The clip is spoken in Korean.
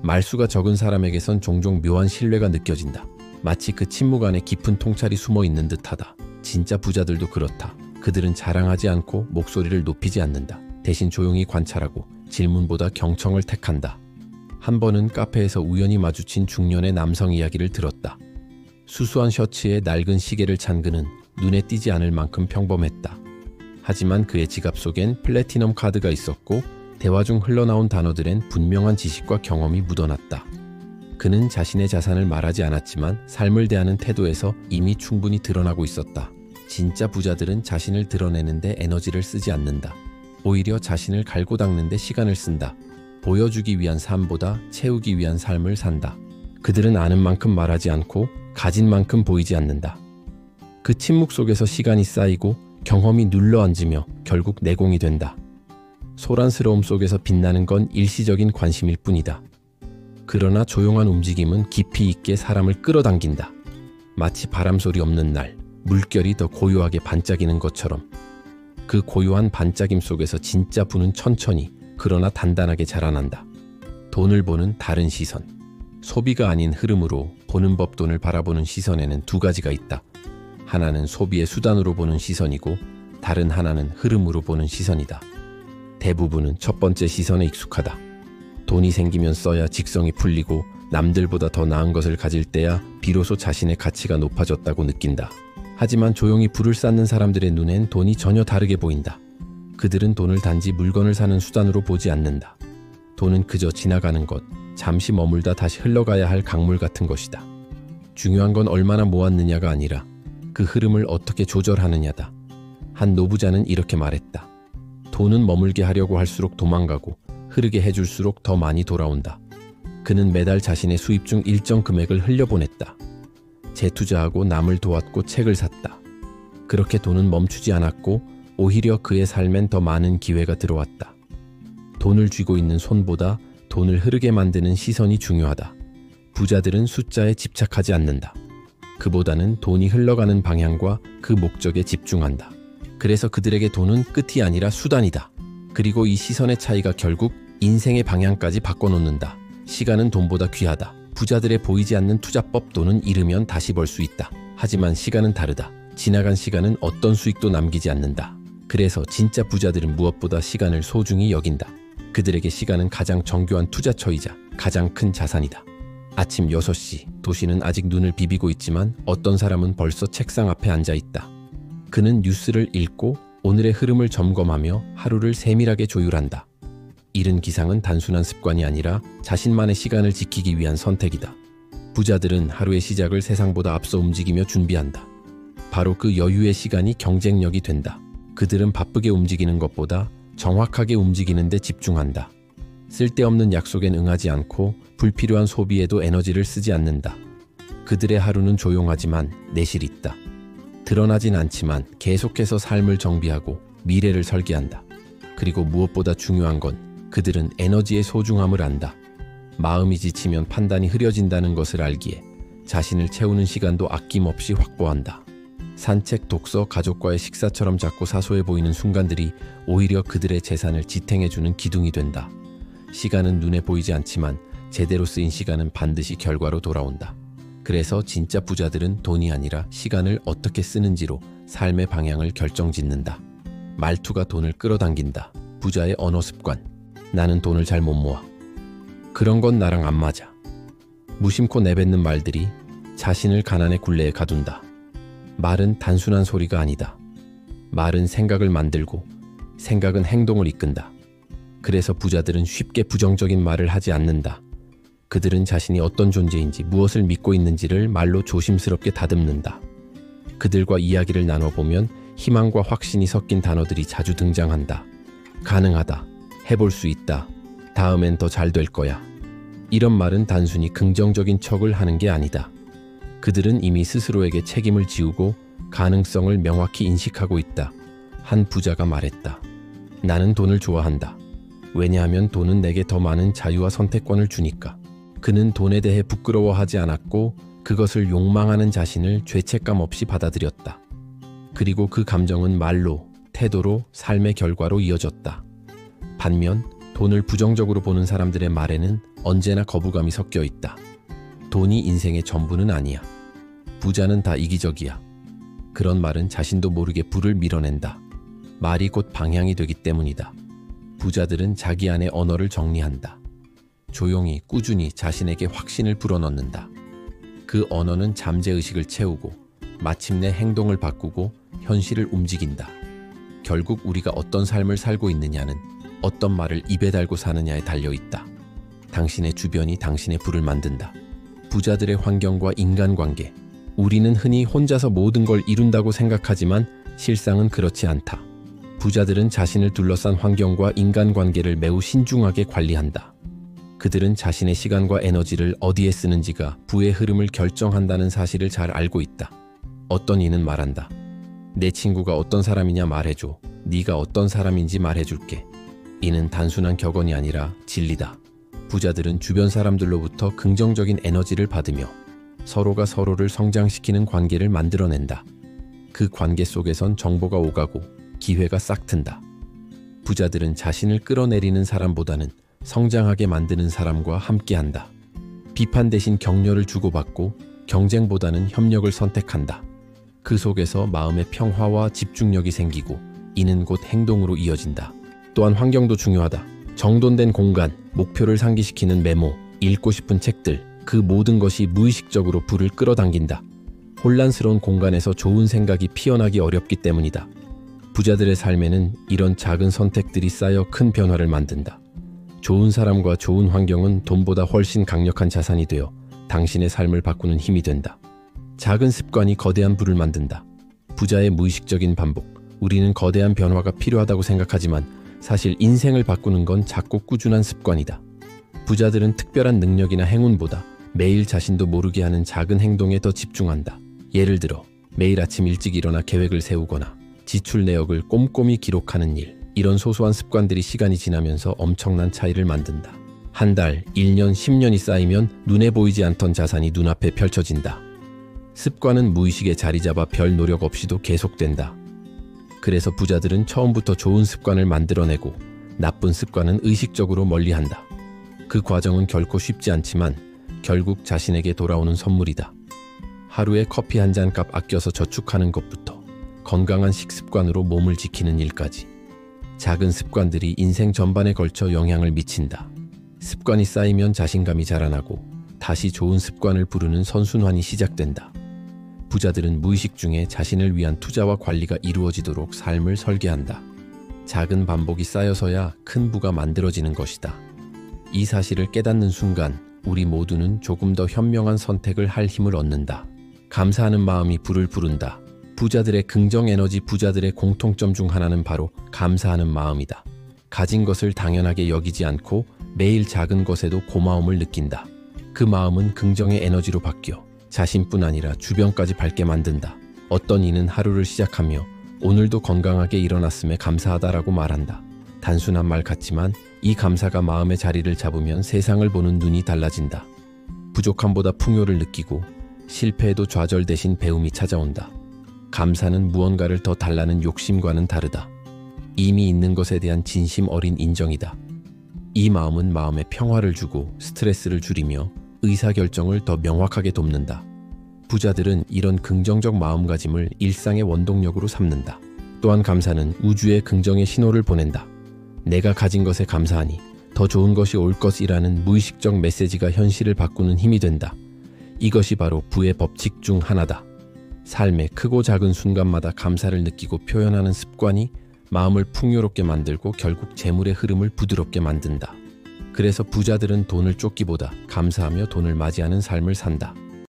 말수가 적은 사람에게선 종종 묘한 신뢰가 느껴진다. 마치 그 침묵 안에 깊은 통찰이 숨어 있는 듯하다. 진짜 부자들도 그렇다. 그들은 자랑하지 않고 목소리를 높이지 않는다. 대신 조용히 관찰하고 질문보다 경청을 택한다. 한 번은 카페에서 우연히 마주친 중년의 남성 이야기를 들었다. 수수한 셔츠에 낡은 시계를 찬 그는 눈에 띄지 않을 만큼 평범했다. 하지만 그의 지갑 속엔 플래티넘 카드가 있었고 대화 중 흘러나온 단어들엔 분명한 지식과 경험이 묻어났다. 그는 자신의 자산을 말하지 않았지만 삶을 대하는 태도에서 이미 충분히 드러나고 있었다. 진짜 부자들은 자신을 드러내는데 에너지를 쓰지 않는다. 오히려 자신을 갈고 닦는데 시간을 쓴다. 보여주기 위한 삶보다 채우기 위한 삶을 산다. 그들은 아는 만큼 말하지 않고 가진 만큼 보이지 않는다. 그 침묵 속에서 시간이 쌓이고 경험이 눌러앉으며 결국 내공이 된다. 소란스러움 속에서 빛나는 건 일시적인 관심일 뿐이다. 그러나 조용한 움직임은 깊이 있게 사람을 끌어당긴다. 마치 바람소리 없는 날, 물결이 더 고요하게 반짝이는 것처럼. 그 고요한 반짝임 속에서 진짜 부는 천천히 그러나 단단하게 자라난다. 돈을 보는 다른 시선. 소비가 아닌 흐름으로 보는 법. 돈을 바라보는 시선에는 두 가지가 있다. 하나는 소비의 수단으로 보는 시선이고 다른 하나는 흐름으로 보는 시선이다. 대부분은 첫 번째 시선에 익숙하다. 돈이 생기면 써야 직성이 풀리고 남들보다 더 나은 것을 가질 때야 비로소 자신의 가치가 높아졌다고 느낀다. 하지만 조용히 불을 쌓는 사람들의 눈엔 돈이 전혀 다르게 보인다. 그들은 돈을 단지 물건을 사는 수단으로 보지 않는다. 돈은 그저 지나가는 것, 잠시 머물다 다시 흘러가야 할 강물 같은 것이다. 중요한 건 얼마나 모았느냐가 아니라 그 흐름을 어떻게 조절하느냐다. 한 노부자는 이렇게 말했다. 돈은 머물게 하려고 할수록 도망가고 흐르게 해줄수록 더 많이 돌아온다. 그는 매달 자신의 수입 중 일정 금액을 흘려보냈다. 재투자하고 남을 도왔고 책을 샀다. 그렇게 돈은 멈추지 않았고 오히려 그의 삶엔 더 많은 기회가 들어왔다. 돈을 쥐고 있는 손보다 돈을 흐르게 만드는 시선이 중요하다. 부자들은 숫자에 집착하지 않는다. 그보다는 돈이 흘러가는 방향과 그 목적에 집중한다. 그래서 그들에게 돈은 끝이 아니라 수단이다. 그리고 이 시선의 차이가 결국 인생의 방향까지 바꿔놓는다. 시간은 돈보다 귀하다. 부자들의 보이지 않는 투자법. 돈은 잃으면 다시 벌 수 있다. 하지만 시간은 다르다. 지나간 시간은 어떤 수익도 남기지 않는다. 그래서 진짜 부자들은 무엇보다 시간을 소중히 여긴다. 그들에게 시간은 가장 정교한 투자처이자 가장 큰 자산이다. 아침 6시, 도시는 아직 눈을 비비고 있지만 어떤 사람은 벌써 책상 앞에 앉아 있다. 그는 뉴스를 읽고 오늘의 흐름을 점검하며 하루를 세밀하게 조율한다. 이른 기상은 단순한 습관이 아니라 자신만의 시간을 지키기 위한 선택이다. 부자들은 하루의 시작을 세상보다 앞서 움직이며 준비한다. 바로 그 여유의 시간이 경쟁력이 된다. 그들은 바쁘게 움직이는 것보다 정확하게 움직이는 데 집중한다. 쓸데없는 약속엔 응하지 않고 불필요한 소비에도 에너지를 쓰지 않는다. 그들의 하루는 조용하지만 내실이 있다. 드러나진 않지만 계속해서 삶을 정비하고 미래를 설계한다. 그리고 무엇보다 중요한 건 그들은 에너지의 소중함을 안다. 마음이 지치면 판단이 흐려진다는 것을 알기에 자신을 채우는 시간도 아낌없이 확보한다. 산책, 독서, 가족과의 식사처럼 작고 사소해 보이는 순간들이 오히려 그들의 재산을 지탱해주는 기둥이 된다. 시간은 눈에 보이지 않지만 제대로 쓰인 시간은 반드시 결과로 돌아온다. 그래서 진짜 부자들은 돈이 아니라 시간을 어떻게 쓰는지로 삶의 방향을 결정짓는다. 말투가 돈을 끌어당긴다. 부자의 언어 습관. 나는 돈을 잘 못 모아. 그런 건 나랑 안 맞아. 무심코 내뱉는 말들이 자신을 가난의 굴레에 가둔다. 말은 단순한 소리가 아니다. 말은 생각을 만들고 생각은 행동을 이끈다. 그래서 부자들은 쉽게 부정적인 말을 하지 않는다. 그들은 자신이 어떤 존재인지 무엇을 믿고 있는지를 말로 조심스럽게 다듬는다. 그들과 이야기를 나눠보면 희망과 확신이 섞인 단어들이 자주 등장한다. 가능하다. 해볼 수 있다. 다음엔 더 잘 될 거야. 이런 말은 단순히 긍정적인 척을 하는 게 아니다. 그들은 이미 스스로에게 책임을 지우고 가능성을 명확히 인식하고 있다. 한 부자가 말했다. 나는 돈을 좋아한다. 왜냐하면 돈은 내게 더 많은 자유와 선택권을 주니까. 그는 돈에 대해 부끄러워하지 않았고 그것을 욕망하는 자신을 죄책감 없이 받아들였다. 그리고 그 감정은 말로, 태도로, 삶의 결과로 이어졌다. 반면 돈을 부정적으로 보는 사람들의 말에는 언제나 거부감이 섞여 있다. 돈이 인생의 전부는 아니야. 부자는 다 이기적이야. 그런 말은 자신도 모르게 불을 밀어낸다. 말이 곧 방향이 되기 때문이다. 부자들은 자기 안의 언어를 정리한다. 조용히 꾸준히 자신에게 확신을 불어넣는다. 그 언어는 잠재의식을 채우고 마침내 행동을 바꾸고 현실을 움직인다. 결국 우리가 어떤 삶을 살고 있느냐는 어떤 말을 입에 달고 사느냐에 달려있다. 당신의 주변이 당신의 불을 만든다. 부자들의 환경과 인간관계. 우리는 흔히 혼자서 모든 걸 이룬다고 생각하지만 실상은 그렇지 않다. 부자들은 자신을 둘러싼 환경과 인간관계를 매우 신중하게 관리한다. 그들은 자신의 시간과 에너지를 어디에 쓰는지가 부의 흐름을 결정한다는 사실을 잘 알고 있다. 어떤 이는 말한다. 내 친구가 어떤 사람이냐 말해줘. 네가 어떤 사람인지 말해줄게. 이는 단순한 격언이 아니라 진리다. 부자들은 주변 사람들로부터 긍정적인 에너지를 받으며 서로가 서로를 성장시키는 관계를 만들어낸다. 그 관계 속에선 정보가 오가고 기회가 싹튼다. 부자들은 자신을 끌어내리는 사람보다는 성장하게 만드는 사람과 함께한다. 비판 대신 격려를 주고받고 경쟁보다는 협력을 선택한다. 그 속에서 마음의 평화와 집중력이 생기고 이는 곧 행동으로 이어진다. 또한 환경도 중요하다. 정돈된 공간, 목표를 상기시키는 메모, 읽고 싶은 책들, 그 모든 것이 무의식적으로 불을 끌어당긴다. 혼란스러운 공간에서 좋은 생각이 피어나기 어렵기 때문이다. 부자들의 삶에는 이런 작은 선택들이 쌓여 큰 변화를 만든다. 좋은 사람과 좋은 환경은 돈보다 훨씬 강력한 자산이 되어 당신의 삶을 바꾸는 힘이 된다. 작은 습관이 거대한 불을 만든다. 부자의 무의식적인 반복. 우리는 거대한 변화가 필요하다고 생각하지만 사실 인생을 바꾸는 건 작고 꾸준한 습관이다. 부자들은 특별한 능력이나 행운보다 매일 자신도 모르게 하는 작은 행동에 더 집중한다. 예를 들어 매일 아침 일찍 일어나 계획을 세우거나 지출 내역을 꼼꼼히 기록하는 일. 이런 소소한 습관들이 시간이 지나면서 엄청난 차이를 만든다. 한 달, 1년, 10년이 쌓이면 눈에 보이지 않던 자산이 눈앞에 펼쳐진다. 습관은 무의식에 자리 잡아 별 노력 없이도 계속된다. 그래서 부자들은 처음부터 좋은 습관을 만들어내고 나쁜 습관은 의식적으로 멀리한다. 그 과정은 결코 쉽지 않지만 결국 자신에게 돌아오는 선물이다. 하루에 커피 한 잔 값 아껴서 저축하는 것부터 건강한 식습관으로 몸을 지키는 일까지. 작은 습관들이 인생 전반에 걸쳐 영향을 미친다. 습관이 쌓이면 자신감이 자라나고 다시 좋은 습관을 부르는 선순환이 시작된다. 부자들은 무의식 중에 자신을 위한 투자와 관리가 이루어지도록 삶을 설계한다. 작은 반복이 쌓여서야 큰 부가 만들어지는 것이다. 이 사실을 깨닫는 순간 우리 모두는 조금 더 현명한 선택을 할 힘을 얻는다. 감사하는 마음이 불을 부른다. 부자들의 긍정 에너지, 부자들의 공통점 중 하나는 바로 감사하는 마음이다. 가진 것을 당연하게 여기지 않고 매일 작은 것에도 고마움을 느낀다. 그 마음은 긍정의 에너지로 바뀌어 자신뿐 아니라 주변까지 밝게 만든다. 어떤 이는 하루를 시작하며 오늘도 건강하게 일어났음에 감사하다라고 말한다. 단순한 말 같지만 이 감사가 마음의 자리를 잡으면 세상을 보는 눈이 달라진다. 부족함보다 풍요를 느끼고 실패에도 좌절 대신 배움이 찾아온다. 감사는 무언가를 더 달라는 욕심과는 다르다. 이미 있는 것에 대한 진심 어린 인정이다. 이 마음은 마음에 평화를 주고 스트레스를 줄이며 의사결정을 더 명확하게 돕는다. 부자들은 이런 긍정적 마음가짐을 일상의 원동력으로 삼는다. 또한 감사는 우주에 긍정의 신호를 보낸다. 내가 가진 것에 감사하니 더 좋은 것이 올 것이라는 무의식적 메시지가 현실을 바꾸는 힘이 된다. 이것이 바로 부의 법칙 중 하나다. 삶의 크고 작은 순간마다 감사를 느끼고 표현하는 습관이 마음을 풍요롭게 만들고 결국 재물의 흐름을 부드럽게 만든다. 그래서 부자들은 돈을 쫓기보다 감사하며 돈을 맞이하는 삶을 산다.